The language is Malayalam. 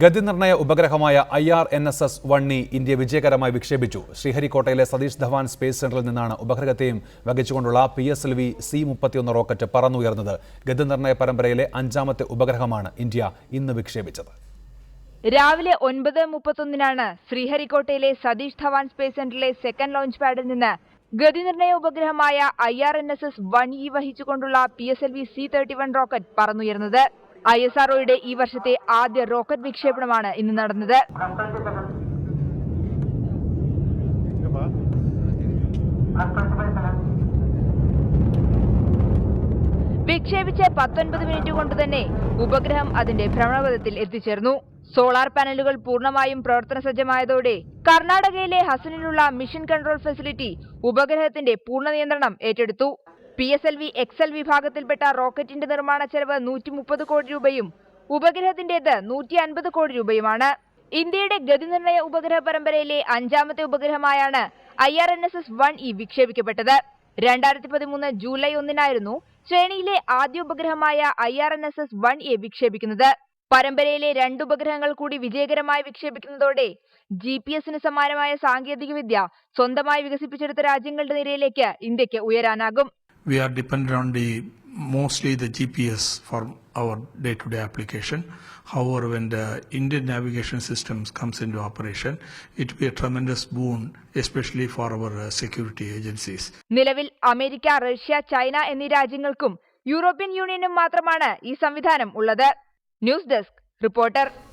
ഗതിനിർണയ ഉപഗ്രഹമായ IRNSS-1E ഇന്ത്യ വിജയകരമായി വിക്ഷേപിച്ചു. ശ്രീഹരിക്കോട്ടയിലെ സതീഷ് ധവാൻ സ്പേസ് സെന്ററിൽ നിന്നാണ് ഉപഗ്രഹത്തെയും വഹിച്ചുകൊണ്ടുള്ള PSLV C-31 റോക്കറ്റ് പറന്നുയർന്നത്. ഗതിനിർണയ പരമ്പരയിലെ 5ാമത്തെ ഉപഗ്രഹമാണ് ഇന്ത്യ ഇന്ന് വിക്ഷേപിച്ചത്. രാവിലെ 9:31 ശ്രീഹരിക്കോട്ടയിലെ സതീഷ് ധവാൻ സ്പേസ് സെന്ററിലെ സെക്കൻഡ് ലോഞ്ച് പാഡിൽ നിന്ന് ഗതിനിർണയ ഉപഗ്രഹമായ IRNSS-1E വഹിച്ചുകൊണ്ടുള്ള PSLV C-31 റോക്കറ്റ് പറന്നുയർന്നത്. ISROയുടെ ഈ വർഷത്തെ ആദ്യ റോക്കറ്റ് വിക്ഷേപണമാണ് ഇന്ന് നടന്നത്. വിക്ഷേപിച്ച് 19 മിനിറ്റ് കൊണ്ട് തന്നെ ഉപഗ്രഹം അതിന്റെ ഭ്രമണപഥത്തിൽ എത്തിച്ചേർന്നു. സോളാർ പാനലുകൾ പൂർണ്ണമായും പ്രവർത്തന സജ്ജമായതോടെ കർണാടകയിലെ ഹസനിലുള്ള മിഷൻ കൺട്രോൾ ഫെസിലിറ്റി ഉപഗ്രഹത്തിന്റെ പൂർണ്ണ നിയന്ത്രണം ഏറ്റെടുത്തു. PSLV XL വിഭാഗത്തിൽപ്പെട്ട റോക്കറ്റിന്റെ നിർമ്മാണ ചെലവ് 130 കോടി രൂപയും ഉപഗ്രഹത്തിന്റേത് 150 കോടി രൂപയുമാണ്. ഇന്ത്യയുടെ ഗതിനിർണയ ഉപഗ്രഹ പരമ്പരയിലെ 5ാമത്തെ ഉപഗ്രഹമായാണ് IRNSS-1E വിക്ഷേപിക്കപ്പെട്ടത്. 2013 ജൂലൈ 1 ശ്രേണിയിലെ ആദ്യ ഉപഗ്രഹമായ IRNSS-1A വിക്ഷേപിക്കുന്നത്. പരമ്പരയിലെ 2 ഉപഗ്രഹങ്ങൾ കൂടി വിജയകരമായി വിക്ഷേപിക്കുന്നതോടെ GPS-ന് സമാനമായ സാങ്കേതികവിദ്യ സ്വന്തമായി വികസിപ്പിച്ചെടുത്ത രാജ്യങ്ങളുടെ നിരയിലേക്ക് ഇന്ത്യക്ക് ഉയരാനാകും. We are dependent on mostly the GPS for our day-to-day application. However, when the Indian navigation systems comes into operation, it will be a tremendous boon, especially for our security agencies. നിലവിൽ അമേരിക്ക, റഷ്യ, ചൈന എന്നീ രാജ്യങ്ങൾക്കും യൂറോപ്യൻ യൂണിയനും മാത്രമാണ് ഈ സംവിധാനം ഉള്ളത്. News desk reporter.